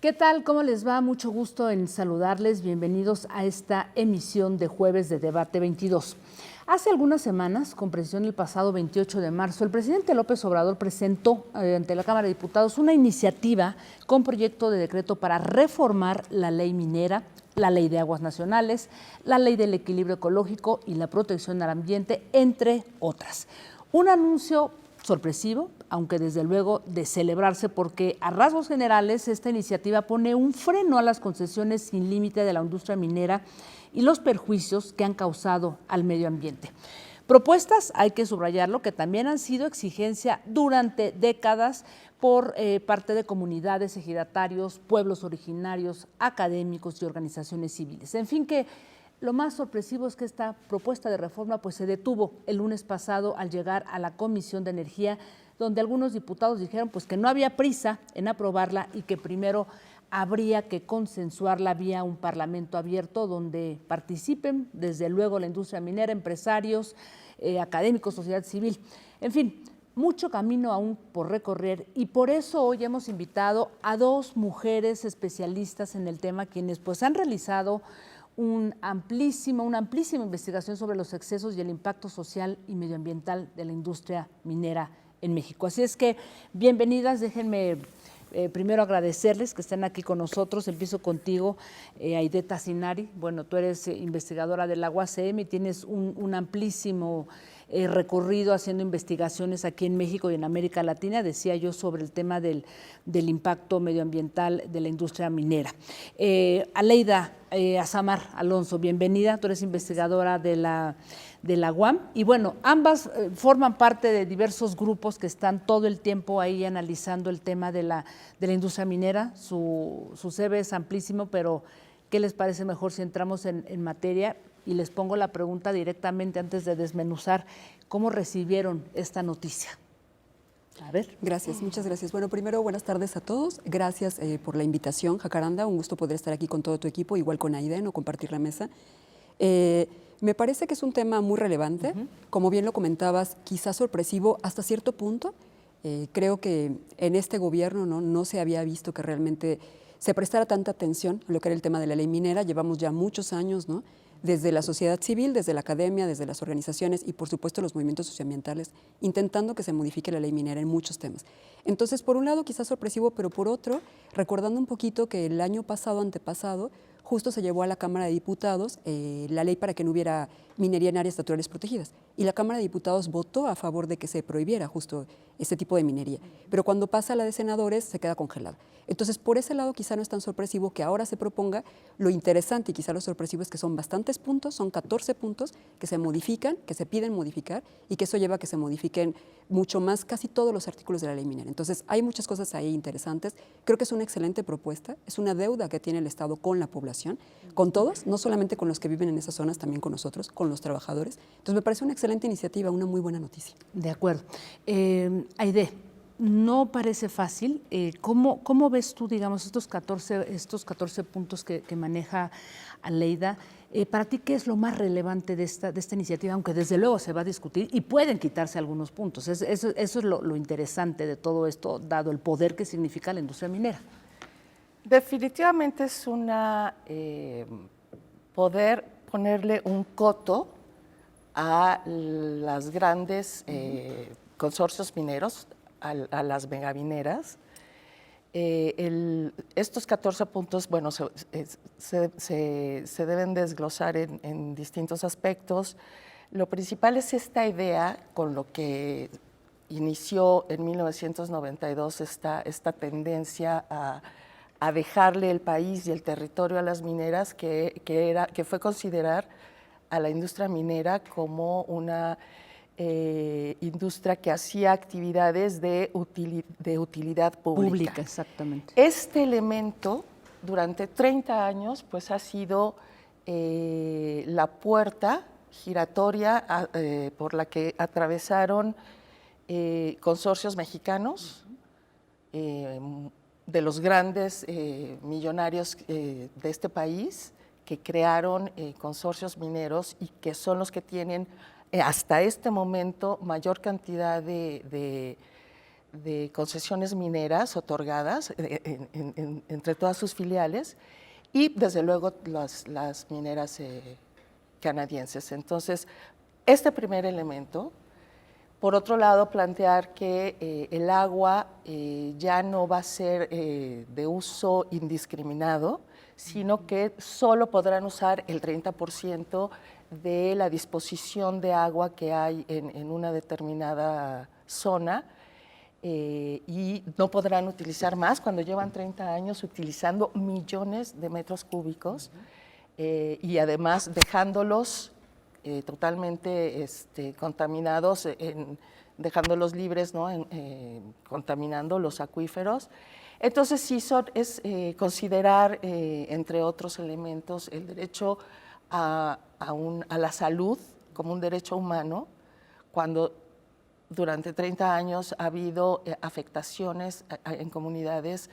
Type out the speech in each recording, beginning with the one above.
¿Qué tal? ¿Cómo les va? Mucho gusto en saludarles. Bienvenidos a esta emisión de jueves de Debate 22. Hace algunas semanas, con precisión el pasado 28 de marzo, el presidente López Obrador presentó ante la Cámara de Diputados una iniciativa con proyecto de decreto para reformar la ley minera, la ley de aguas nacionales, la ley del equilibrio ecológico y la protección al ambiente, entre otras. Un anuncio sorpresivo, aunque desde luego de celebrarse, porque a rasgos generales esta iniciativa pone un freno a las concesiones sin límite de la industria minera y los perjuicios que han causado al medio ambiente. Propuestas, hay que subrayarlo, que también han sido exigencia durante décadas por parte de comunidades, ejidatarios, pueblos originarios, académicos y organizaciones civiles. En fin, que lo más sorpresivo es que esta propuesta de reforma pues, se detuvo el lunes pasado al llegar a la Comisión de Energía, donde algunos diputados dijeron pues, que no había prisa en aprobarla y que primero habría que consensuarla vía un parlamento abierto donde participen, desde luego, la industria minera, empresarios, académicos, sociedad civil. En fin, mucho camino aún por recorrer y por eso hoy hemos invitado a dos mujeres especialistas en el tema, quienes pues han realizado una amplísima investigación sobre los excesos y el impacto social y medioambiental de la industria minera en México. Así es que, bienvenidas, déjenme primero agradecerles que estén aquí con nosotros. Empiezo contigo, Aide Tassinari. Bueno, tú eres investigadora de la UACM y tienes un amplísimo recorrido haciendo investigaciones aquí en México y en América Latina, decía yo, sobre el tema del impacto medioambiental de la industria minera. Aleida Azamar Alonso, bienvenida, tú eres investigadora de la UAM y bueno, ambas forman parte de diversos grupos que están todo el tiempo ahí analizando el tema de la industria minera. Su CV es amplísimo, pero ¿qué les parece mejor si entramos en materia? Y les pongo la pregunta directamente antes de desmenuzar, ¿cómo recibieron esta noticia? A ver. Gracias, muchas gracias. Bueno, primero, buenas tardes a todos. Gracias por la invitación, Jacaranda. Un gusto poder estar aquí con todo tu equipo, igual con Aiden, o compartir la mesa. Me parece que es un tema muy relevante. Como bien lo comentabas, quizás sorpresivo hasta cierto punto. Creo que en este gobierno no se había visto que realmente se prestara tanta atención a lo que era el tema de la ley minera. Llevamos ya muchos años, ¿no?, desde la sociedad civil, desde la academia, desde las organizaciones y por supuesto los movimientos socioambientales, intentando que se modifique la ley minera en muchos temas. Entonces, por un lado quizás sorpresivo, pero por otro, recordando un poquito que el año pasado, antepasado, justo se llevó a la Cámara de Diputados la ley para que no hubiera minería en áreas naturales protegidas. Y la Cámara de Diputados votó a favor de que se prohibiera justo este tipo de minería. Pero cuando pasa a la de senadores se queda congelada. Entonces, por ese lado quizá no es tan sorpresivo que ahora se proponga. Lo interesante y quizá lo sorpresivo es que son bastantes puntos, son 14 puntos que se modifican, que se piden modificar y que eso lleva a que se modifiquen mucho más casi todos los artículos de la ley minera. Entonces, hay muchas cosas ahí interesantes. Creo que es una excelente propuesta, es una deuda que tiene el Estado con la población, con todos, no solamente con los que viven en esas zonas, también con nosotros, con los trabajadores. Entonces, me parece una excelente iniciativa, una muy buena noticia. De acuerdo. Aide, no parece fácil. ¿Cómo ves tú, digamos, estos 14 puntos que maneja Aleida? Para ti, ¿qué es lo más relevante de esta iniciativa? Aunque desde luego se va a discutir y pueden quitarse algunos puntos. Eso es lo interesante de todo esto, dado el poder que significa la industria minera. Definitivamente es poder ponerle un coto a las grandes consorcios mineros, a las megamineras. Estos 14 puntos, bueno, se deben desglosar en distintos aspectos. Lo principal es esta idea con lo que inició en 1992 esta tendencia a dejarle el país y el territorio a las mineras, que fue considerar a la industria minera como una industria que hacía actividades de utilidad pública. Exactamente. Este elemento, durante 30 años, pues ha sido la puerta giratoria por la que atravesaron consorcios mexicanos, de los grandes millonarios de este país, que crearon consorcios mineros y que son los que tienen hasta este momento mayor cantidad de de concesiones mineras otorgadas entre todas sus filiales y desde luego las mineras canadienses. Entonces, este primer elemento. Por otro lado, plantear que el agua ya no va a ser de uso indiscriminado, sino que solo podrán usar el 30% de la disposición de agua que hay en una determinada zona y no podrán utilizar más cuando llevan 30 años utilizando millones de metros cúbicos y además dejándolos totalmente contaminados, dejándolos libres, ¿no? Contaminando los acuíferos. Entonces, sí, es considerar, entre otros elementos, el derecho a la salud como un derecho humano, cuando durante 30 años ha habido afectaciones en comunidades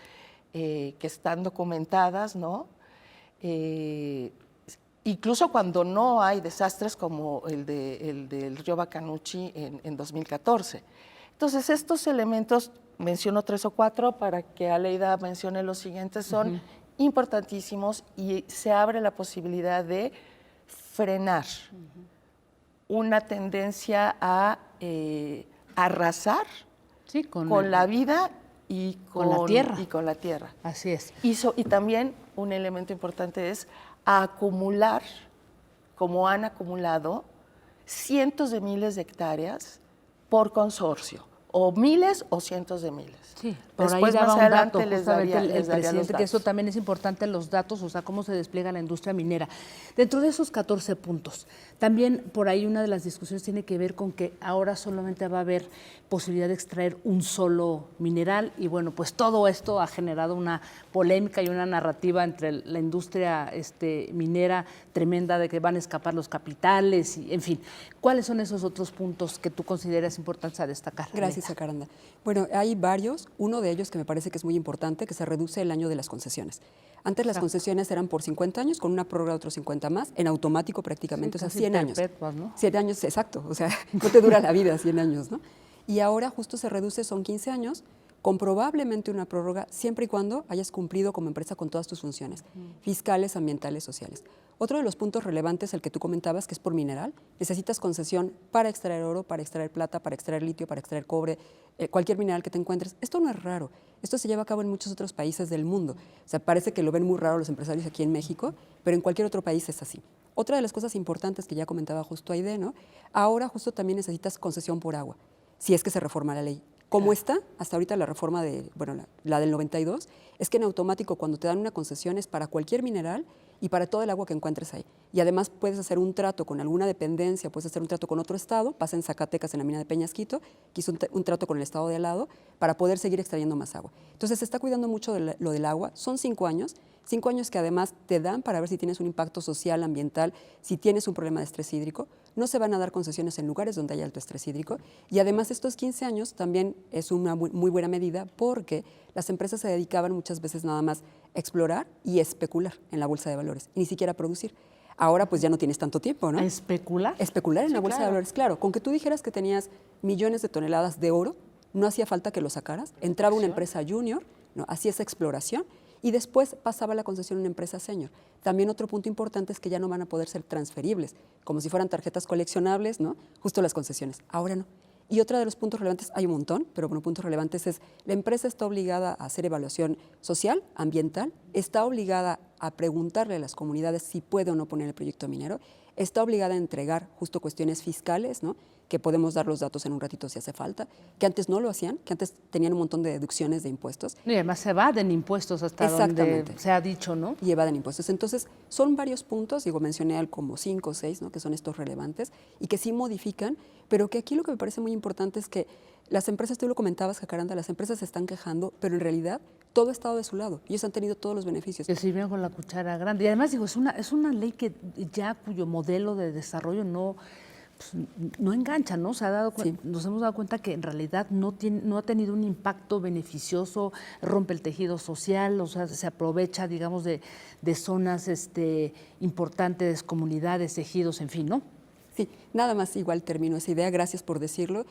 que están documentadas, ¿no? Incluso cuando no hay desastres como el del río Bacanuchi en 2014. Entonces, estos elementos, menciono 3 o 4 para que Aleida mencione los siguientes, son importantísimos y se abre la posibilidad de frenar una tendencia a arrasar Sí, con la vida y con la tierra. Y con la tierra. Así es. Y también un elemento importante es a acumular, como han acumulado, cientos de miles de hectáreas por consorcio, o miles o cientos de miles. Sí, por Después, ahí daba más un adelante, dato, les justamente daría, el les daría los presidente, que eso datos. también es importante, los datos, o sea, cómo se despliega la industria minera. Dentro de esos 14 puntos, también por ahí una de las discusiones tiene que ver con que ahora solamente va a haber posibilidad de extraer un solo mineral y bueno, pues todo esto ha generado una polémica y una narrativa entre la industria minera tremenda de que van a escapar los capitales y en fin. ¿Cuáles son esos otros puntos que tú consideras importantes a destacar? Gracias, Jacaranda. Bueno, hay varios. Uno de ellos que me parece que es muy importante, que se reduce el año de las concesiones. Antes las concesiones eran por 50 años, con una prórroga de otros 50 más, en automático prácticamente, Sí, o sea, casi 100 años. perpetuas, ¿no? 100 años, exacto, o sea, no te dura la vida 100 años, ¿no? Y ahora justo se reduce, son 15 años, con probablemente una prórroga, siempre y cuando hayas cumplido como empresa con todas tus funciones, fiscales, ambientales, sociales. Otro de los puntos relevantes, el que tú comentabas, que es por mineral, necesitas concesión para extraer oro, para extraer plata, para extraer litio, para extraer cobre, cualquier mineral que te encuentres. Esto no es raro, esto se lleva a cabo en muchos otros países del mundo. O sea, parece que lo ven muy raro los empresarios aquí en México, pero en cualquier otro país es así. Otra de las cosas importantes que ya comentaba justo Aide, ¿no? Ahora justo también necesitas concesión por agua, si es que se reforma la ley. Como está hasta ahorita la reforma la del 92, es que en automático cuando te dan una concesión es para cualquier mineral y para todo el agua que encuentres ahí. Y además puedes hacer un trato con alguna dependencia, puedes hacer un trato con otro estado, pasa en Zacatecas en la mina de Peñasquito, que hizo un trato con el estado de al lado para poder seguir extrayendo más agua. Entonces se está cuidando mucho de lo del agua, son 5 años, 5 años que además te dan para ver si tienes un impacto social, ambiental, si tienes un problema de estrés hídrico. No se van a dar concesiones en lugares donde hay alto estrés hídrico. Y además estos 15 años también es una muy buena medida porque las empresas se dedicaban muchas veces nada más a explorar y especular en la bolsa de valores, y ni siquiera producir. Ahora pues ya no tienes tanto tiempo, ¿no? ¿A especular? Especular en Sí, la bolsa de claro. valores, claro. Con que tú dijeras que tenías millones de toneladas de oro, no hacía falta que lo sacaras. Entraba una empresa junior, ¿no? Hacía esa exploración y después pasaba la concesión a una empresa senior. También otro punto importante es que ya no van a poder ser transferibles, como si fueran tarjetas coleccionables, ¿no? Justo las concesiones. Ahora no. Y otro de los puntos relevantes, hay un montón, pero bueno, puntos relevantes es, la empresa está obligada a hacer evaluación social, ambiental, está obligada a preguntarle a las comunidades si puede o no poner el proyecto minero, está obligada a entregar justo cuestiones fiscales, ¿no? Que podemos dar los datos en un ratito si hace falta, que antes no lo hacían, que antes tenían un montón de deducciones de impuestos. Y además se evaden impuestos hasta donde se ha dicho, ¿no? Y evaden impuestos. Entonces, son varios puntos, mencioné como 5 o 6, ¿no? Que son estos relevantes y que sí modifican, pero que aquí lo que me parece muy importante es que las empresas, tú lo comentabas, Jacaranda, las empresas se están quejando, pero en realidad todo ha estado de su lado. Ellos han tenido todos los beneficios. Que sirvieron con la cuchara grande. Y además, digo, es una ley que ya cuyo modelo de desarrollo no engancha, ¿no? Nos hemos dado cuenta que en realidad no ha tenido un impacto beneficioso, rompe el tejido social, o sea, se aprovecha, digamos, de zonas importantes, comunidades, ejidos, en fin, ¿no? Sí, nada más igual termino esa idea, gracias por decirlo.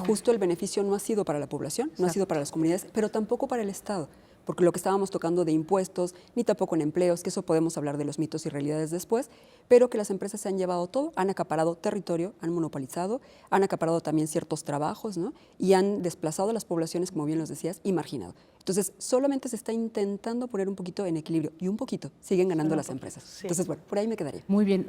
Justo el beneficio no ha sido para la población, no ha sido para las comunidades, pero tampoco para el Estado, porque lo que estábamos tocando de impuestos, ni tampoco en empleos, que eso podemos hablar de los mitos y realidades después, pero que las empresas se han llevado todo, han acaparado territorio, han monopolizado, han acaparado también ciertos trabajos, ¿no? Y han desplazado a las poblaciones, como bien los decías, y marginado. Entonces, solamente se está intentando poner un poquito en equilibrio, y un poquito siguen ganando las empresas. Sí. Entonces, bueno, por ahí me quedaría. Muy bien,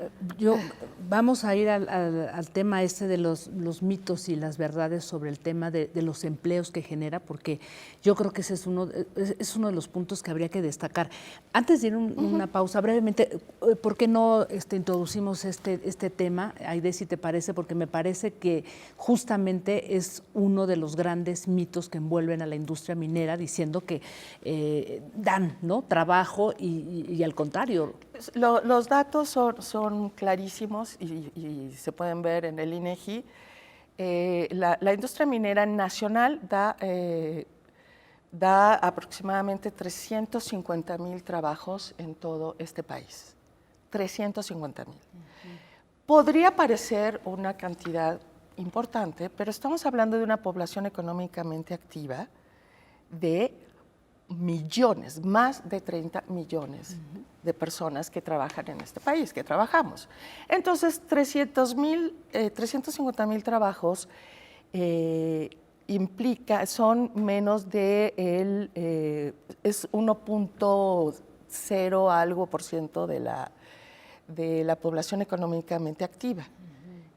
vamos a ir al tema este de los mitos y las verdades sobre el tema de los empleos que genera, porque yo creo que ese es uno de los puntos que habría que destacar. Antes de ir una pausa, brevemente, ¿por qué no introducimos este tema, Aide, si te parece? Porque me parece que justamente es uno de los grandes mitos que envuelven a la industria minera, diciendo que dan, ¿no?, trabajo y al contrario. Los datos son clarísimos y se pueden ver en el INEGI. La industria minera nacional da aproximadamente 350,000 trabajos en todo este país. 350,000. Podría parecer una cantidad importante, pero estamos hablando de una población económicamente activa de millones, más de 30 millones de personas que trabajan en este país, que trabajamos. Entonces, 350,000 trabajos son menos de es 1.0 algo por ciento de la población económicamente activa.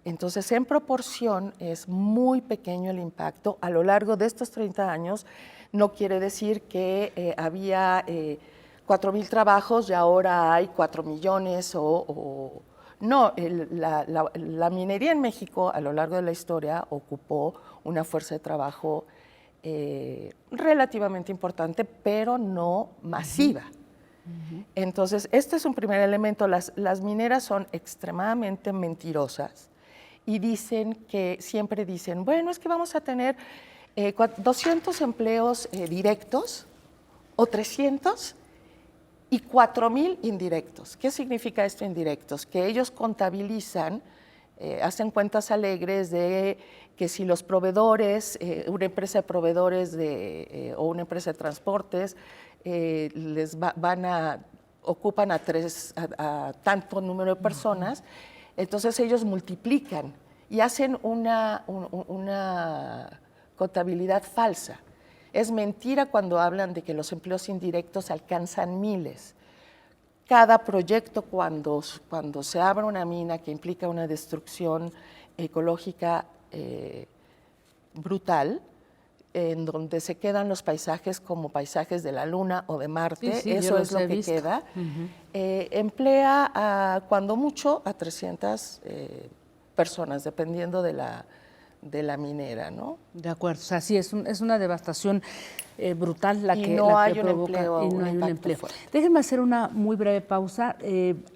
Entonces, en proporción, es muy pequeño el impacto a lo largo de estos 30 años. No quiere decir que había 4,000 trabajos y ahora hay 4 millones no, la minería en México a lo largo de la historia ocupó una fuerza de trabajo relativamente importante, pero no masiva. Entonces, este es un primer elemento. Las mineras son extremadamente mentirosas y siempre dicen, bueno, es que vamos a tener 200 empleos directos o 300 y 4,000 indirectos. ¿Qué significa esto indirectos? Que ellos contabilizan, hacen cuentas alegres de que si los proveedores, una empresa de proveedores o una empresa de transportes, ocupan a tanto número de personas, entonces ellos multiplican y hacen una contabilidad falsa. Es mentira cuando hablan de que los empleos indirectos alcanzan miles. Cada proyecto, cuando se abre una mina que implica una destrucción ecológica brutal, en donde se quedan los paisajes como paisajes de la Luna o de Marte, sí, eso es lo que queda, emplea cuando mucho a 300 personas, dependiendo de la minera, ¿no? De acuerdo, o sea, sí, es una devastación brutal la que provoca y no hay un empleo. Déjenme hacer una muy breve pausa.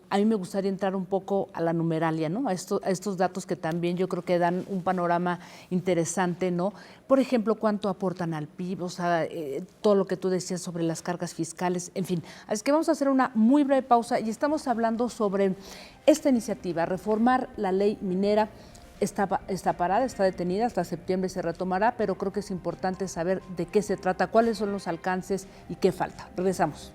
A mí me gustaría entrar un poco a la numeralia, ¿no? A estos datos que también yo creo que dan un panorama interesante, ¿no? Por ejemplo, cuánto aportan al PIB, o sea, todo lo que tú decías sobre las cargas fiscales, en fin. Así que vamos a hacer una muy breve pausa y estamos hablando sobre esta iniciativa, reformar la ley minera. Está parada, está detenida, hasta septiembre se retomará, pero creo que es importante saber de qué se trata, cuáles son los alcances y qué falta. Regresamos.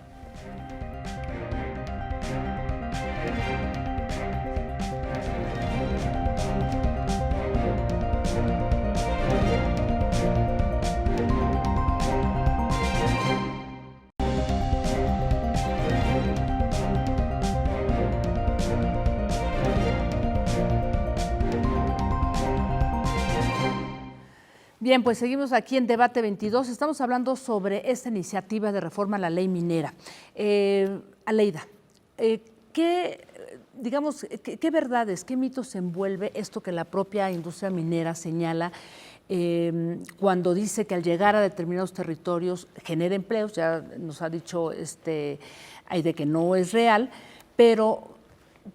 Bien, pues seguimos aquí en Debate 22. Estamos hablando sobre esta iniciativa de reforma a la ley minera. Aleida, ¿qué verdades, qué mitos envuelve esto que la propia industria minera señala cuando dice que al llegar a determinados territorios genera empleos? Ya nos ha dicho Aide que no es real, pero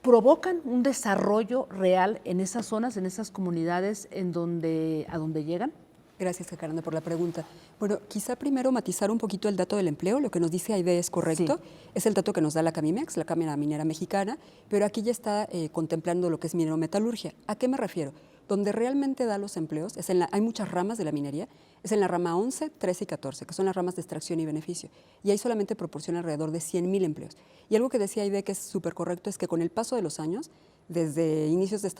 ¿provocan un desarrollo real en esas zonas, en esas comunidades a donde llegan? Gracias, Jacaranda, por la pregunta. Bueno, quizá primero matizar un poquito el dato del empleo. Lo que nos dice Aide es correcto. Sí. Es el dato que nos da la Camimex, la Cámara Minera Mexicana, pero aquí ya está contemplando lo que es minerometalurgia. ¿A qué me refiero? Donde realmente da los empleos, hay muchas ramas de la minería, es en la rama 11, 13 y 14, que son las ramas de extracción y beneficio. Y ahí solamente proporciona alrededor de 100,000 empleos. Y algo que decía Aide que es súper correcto es que con el paso de los años, desde inicios de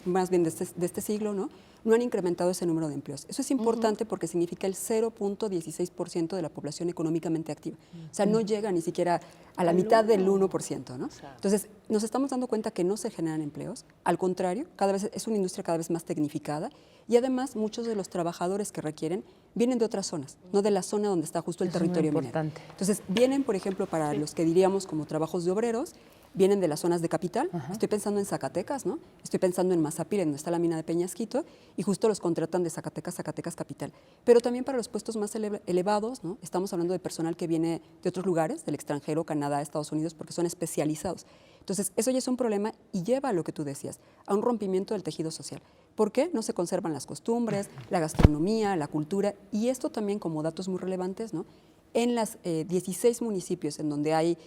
más bien de este siglo, no han incrementado ese número de empleos. Eso es importante porque significa el 0.16% de la población económicamente activa. O sea, no llega ni siquiera a la mitad del 1%, ¿no? Entonces, nos estamos dando cuenta que no se generan empleos. Al contrario, cada vez es una industria cada vez más tecnificada y además muchos de los trabajadores que requieren vienen de otras zonas, no de la zona donde está justo el territorio minero. Entonces, vienen, por ejemplo, para los que diríamos como trabajos de obreros, vienen de las zonas de capital. Estoy pensando en Zacatecas, ¿no? Estoy pensando en Mazapil, donde está la mina de Peñasquito, y justo los contratan de Zacatecas capital. Pero también para los puestos más elevados, ¿no? Estamos hablando de personal que viene de otros lugares, del extranjero, Canadá, Estados Unidos, porque son especializados. Entonces, eso ya es un problema y lleva a lo que tú decías, a un rompimiento del tejido social. ¿Por qué? No se conservan las costumbres, la gastronomía, la cultura, y esto también como datos muy relevantes, ¿no? En las 16 municipios en donde hay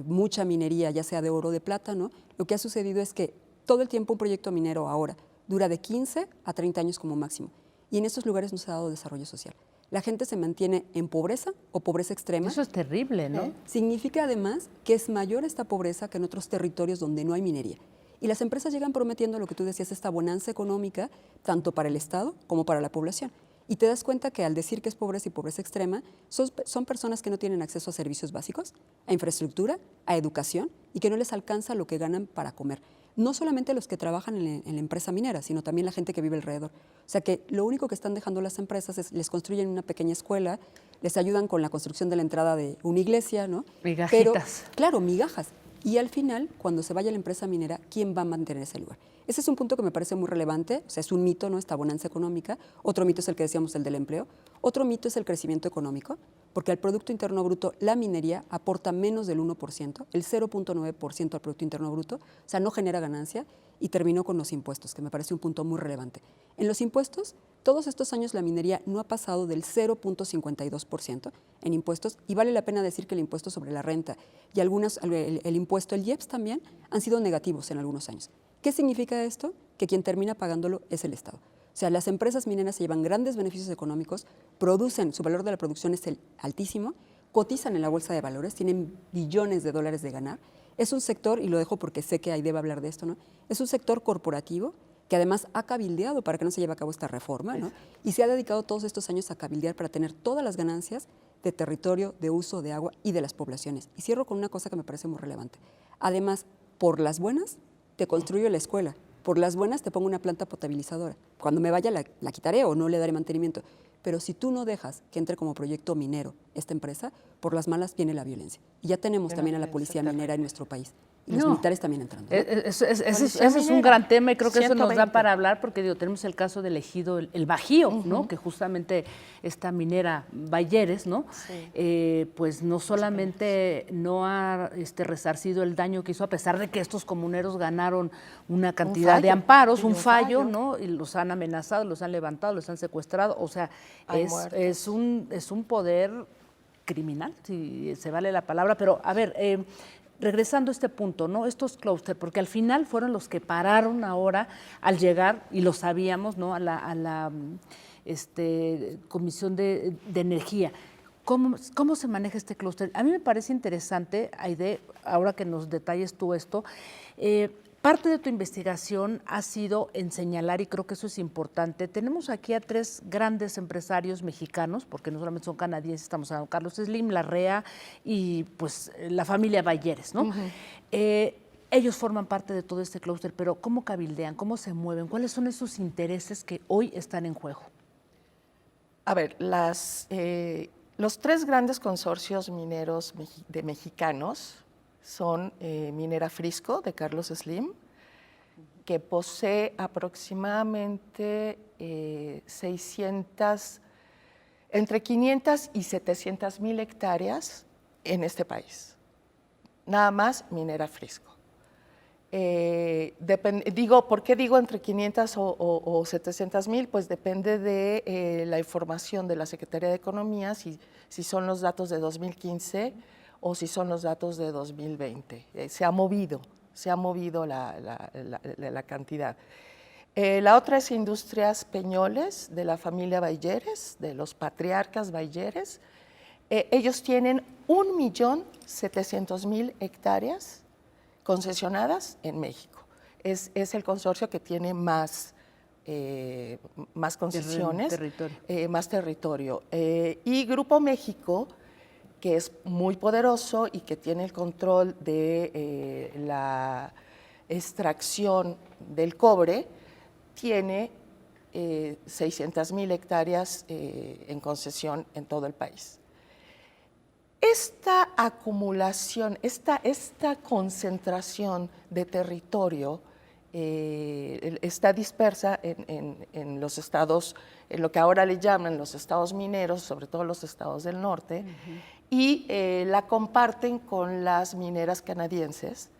mucha minería, ya sea de oro o de plata, ¿no? Lo que ha sucedido es que todo el tiempo un proyecto minero ahora dura de 15 a 30 años como máximo. Y en estos lugares no se ha dado desarrollo social. La gente se mantiene en pobreza o pobreza extrema. Eso es terrible, ¿no? Significa además que es mayor esta pobreza que en otros territorios donde no hay minería. Y las empresas llegan prometiendo lo que tú decías, esta bonanza económica, tanto para el Estado como para la población. Y te das cuenta que al decir que es pobreza y pobreza extrema, son personas que no tienen acceso a servicios básicos, a infraestructura, a educación y que no les alcanza lo que ganan para comer. No solamente los que trabajan en la empresa minera, sino también la gente que vive alrededor. O sea que lo único que están dejando las empresas es les construyen una pequeña escuela, les ayudan con la construcción de la entrada de una iglesia, ¿no? Migajitas. Pero, claro, migajas. Y al final, cuando se vaya la empresa minera, ¿quién va a mantener ese lugar? Ese es un punto que me parece muy relevante, o sea, es un mito, ¿no? Esta bonanza económica. Otro mito es el que decíamos, el del empleo. Otro mito es el crecimiento económico, porque al Producto Interno Bruto la minería aporta menos del 1%, el 0.9% al Producto Interno Bruto, o sea, no genera ganancia, y terminó con los impuestos, que me parece un punto muy relevante. En los impuestos, todos estos años la minería no ha pasado del 0.52% en impuestos, y vale la pena decir que el impuesto sobre la renta y el impuesto, el IEPS también, han sido negativos en algunos años. ¿Qué significa esto? Que quien termina pagándolo es el Estado. O sea, las empresas mineras se llevan grandes beneficios económicos, producen, su valor de la producción es altísimo, cotizan en la bolsa de valores, tienen billones de dólares de ganar. Es un sector, y lo dejo porque sé que Aide va a hablar de esto, ¿no? Es un sector corporativo que además ha cabildeado para que no se lleve a cabo esta reforma, ¿no? Y se ha dedicado todos estos años a cabildear para tener todas las ganancias de territorio, de uso de agua y de las poblaciones. Y cierro con una cosa que me parece muy relevante. Además, por las buenas, te construyo la escuela. Por las buenas, te pongo una planta potabilizadora. Cuando me vaya, la quitaré o no le daré mantenimiento. Pero si tú no dejas que entre como proyecto minero esta empresa, por las malas viene la violencia. Y ya tenemos también a la policía minera en nuestro país. Y los militares también entrando, ¿no? Ese es un gran tema y creo que eso nos da para hablar porque tenemos el caso del ejido El Bajío, ¿no? Que justamente esta minera Bayeres, ¿no? Sí. Pues no solamente no ha resarcido el daño que hizo, a pesar de que estos comuneros ganaron una cantidad de amparos, un fallo, ¿no? Y los han amenazado, los han levantado, los han secuestrado. O sea, es un poder criminal, si se vale la palabra. Pero, a ver, regresando a este punto, ¿no? Estos clústeres, porque al final fueron los que pararon ahora al llegar, y lo sabíamos, ¿no? A la Comisión de Energía. ¿Cómo se maneja este clúster? A mí me parece interesante, Aide, ahora que nos detalles tú esto, parte de tu investigación ha sido en señalar, y creo que eso es importante, tenemos aquí a 3 grandes empresarios mexicanos, porque no solamente son canadienses, estamos hablando de Carlos Slim, Larrea y pues la familia Bayeres, ¿no? Ellos forman parte de todo este clúster, pero ¿cómo cabildean? ¿Cómo se mueven? ¿Cuáles son esos intereses que hoy están en juego? A ver, los 3 grandes consorcios mineros de mexicanos son Minera Frisco, de Carlos Slim, que posee aproximadamente entre 500 y 700 mil hectáreas en este país. Nada más Minera Frisco. ¿Por qué digo entre 500 o 700,000? Pues depende de la información de la Secretaría de Economía, si son los datos de 2015 o si son los datos de 2020. Se ha movido la cantidad. La otra es Industrias Peñoles, de la familia Bayeres, de los patriarcas Bayeres. Ellos tienen 1.700.000 hectáreas concesionadas en México. Es el consorcio que tiene más concesiones, más territorio. Y Grupo México, que es muy poderoso y que tiene el control de la extracción del cobre, tiene 600,000 hectáreas en concesión en todo el país. Esta acumulación, esta concentración de territorio está dispersa en los estados, en lo que ahora le llaman los estados mineros, sobre todo los estados del norte, y la comparten con las mineras canadienses,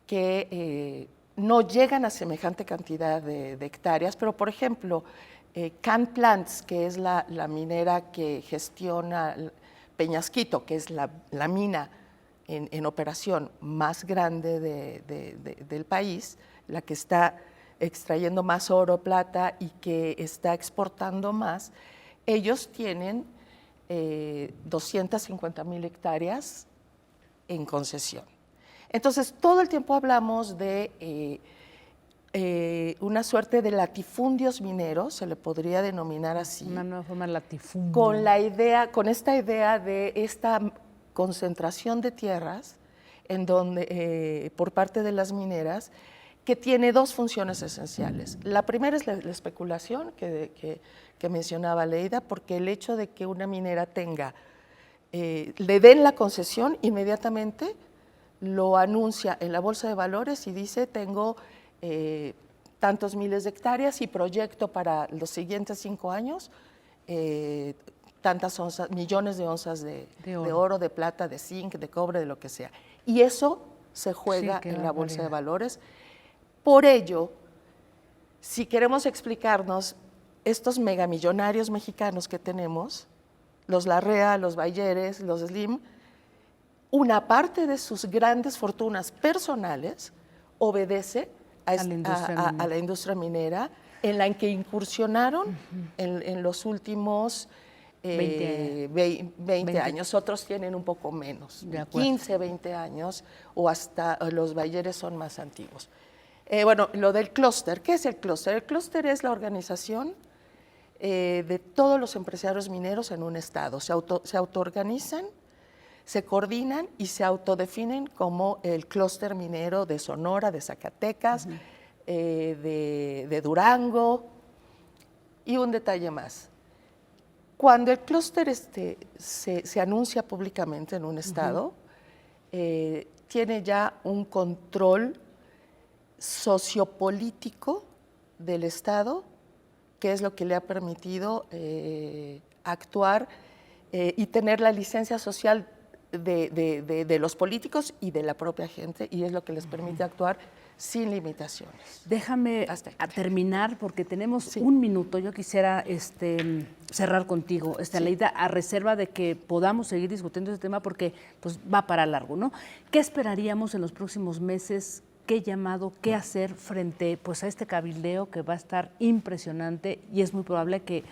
que no llegan a semejante cantidad de hectáreas, pero por ejemplo, Can Plants, que es la minera que gestiona Peñasquito, que es la mina en operación más grande del país, la que está extrayendo más oro, plata y que está exportando más, ellos tienen 250,000 hectáreas en concesión. Entonces, todo el tiempo hablamos de una suerte de latifundios mineros, se le podría denominar así. Una nueva forma de latifundio. Con esta idea de esta concentración de tierras en donde, por parte de las mineras, que tiene dos funciones esenciales. La primera es la especulación que mencionaba Leida, porque el hecho de que una minera le den la concesión, inmediatamente lo anuncia en la bolsa de valores y dice: tengo tantos miles de hectáreas y proyecto para los siguientes 5 años tantas millones de onzas de oro, de plata, de zinc, de cobre, de lo que sea. Y eso se juega en la bolsa de valores. Por ello, si queremos explicarnos estos megamillonarios mexicanos que tenemos, los Larrea, los Bayeres, los Slim, una parte de sus grandes fortunas personales obedece a la industria minera, en la que incursionaron en los últimos 20 años. Otros tienen un poco menos, 15, 20 años, o hasta los Bayeres son más antiguos. Bueno, lo del clúster, ¿qué es el clúster? El clúster es la organización de todos los empresarios mineros en un estado. Se autoorganizan, se coordinan y se autodefinen como el clúster minero de Sonora, de Zacatecas, de Durango. Y un detalle más. Cuando el clúster se anuncia públicamente en un estado, tiene ya un control sociopolítico del estado, que es lo que le ha permitido actuar y tener la licencia social de los políticos y de la propia gente, y es lo que les permite actuar sin limitaciones. Déjame terminar, porque tenemos un minuto. Yo quisiera cerrar contigo, Leida, a reserva de que podamos seguir discutiendo este tema, porque pues, va para largo, ¿no? ¿Qué esperaríamos en los próximos meses? ¿Qué llamado, qué hacer frente pues, a este cabildeo que va a estar impresionante, y es muy probable que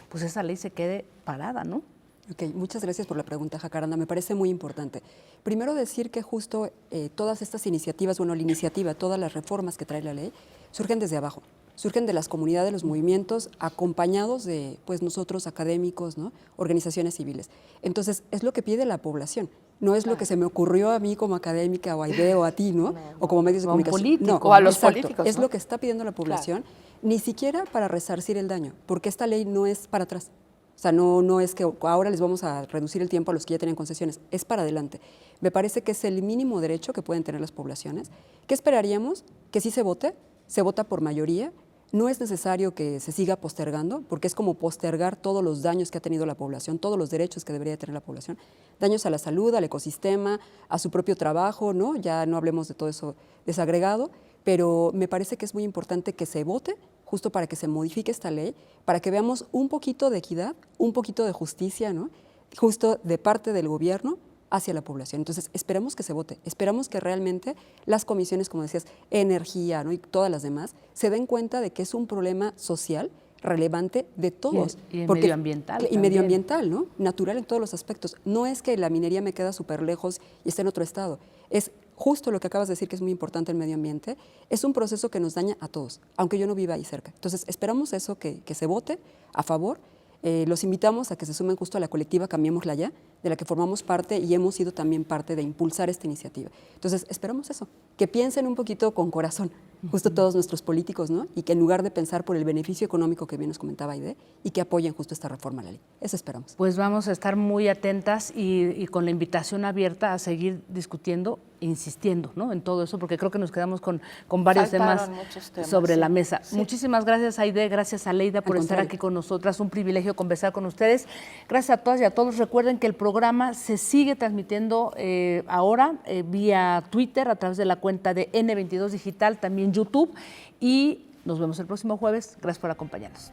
pues, esa ley se quede parada, ¿no? Ok, muchas gracias por la pregunta, Jacaranda. Me parece muy importante. Primero decir que justo todas estas iniciativas, bueno, la iniciativa, todas las reformas que trae la ley, surgen desde abajo, surgen de las comunidades, los movimientos, acompañados de pues, nosotros académicos, ¿no? Organizaciones civiles. Entonces, es lo que pide la población. No es lo que se me ocurrió a mí como académica, o a Aide, o a ti, ¿no? O como medios de comunicación. Político, no, o a los políticos, es ¿no? lo que está pidiendo la población, ni siquiera para resarcir el daño, porque esta ley no es para atrás. O sea, no es que ahora les vamos a reducir el tiempo a los que ya tienen concesiones, es para adelante. Me parece que es el mínimo derecho que pueden tener las poblaciones. ¿Qué esperaríamos? Que sí se vote, se vota por mayoría. No es necesario que se siga postergando, porque es como postergar todos los daños que ha tenido la población, todos los derechos que debería tener la población, daños a la salud, al ecosistema, a su propio trabajo, ¿no? Ya no hablemos de todo eso desagregado, pero me parece que es muy importante que se vote justo para que se modifique esta ley, para que veamos un poquito de equidad, un poquito de justicia, ¿no? Justo de parte del gobierno hacia la población. Entonces, esperamos que se vote, esperamos que realmente las comisiones, como decías, energía, ¿no? Y todas las demás, se den cuenta de que es un problema social relevante de todos. Y medioambiental. Y medioambiental, ¿no? Natural en todos los aspectos. No es que la minería me queda súper lejos y está en otro estado. Es justo lo que acabas de decir, que es muy importante el medio ambiente. Es un proceso que nos daña a todos, aunque yo no viva ahí cerca. Entonces, esperamos eso, que se vote a favor. Los invitamos a que se sumen justo a la colectiva Cambiémosla Ya, de la que formamos parte y hemos sido también parte de impulsar esta iniciativa. Entonces, esperamos eso, que piensen un poquito con corazón, justo todos nuestros políticos, ¿no? Y que en lugar de pensar por el beneficio económico que bien nos comentaba Aide, y que apoyen justo esta reforma a la ley. Eso esperamos. Pues vamos a estar muy atentas y con la invitación abierta a seguir discutiendo e insistiendo, ¿no? En todo eso, porque creo que nos quedamos con varios temas sobre la mesa. Sí. Muchísimas gracias, Aide, gracias a Leida por estar aquí con nosotras. Un privilegio conversar con ustedes. Gracias a todas y a todos. Recuerden que el programa se sigue transmitiendo ahora vía Twitter, a través de la cuenta de N22 Digital, también YouTube, y nos vemos el próximo jueves. Gracias por acompañarnos.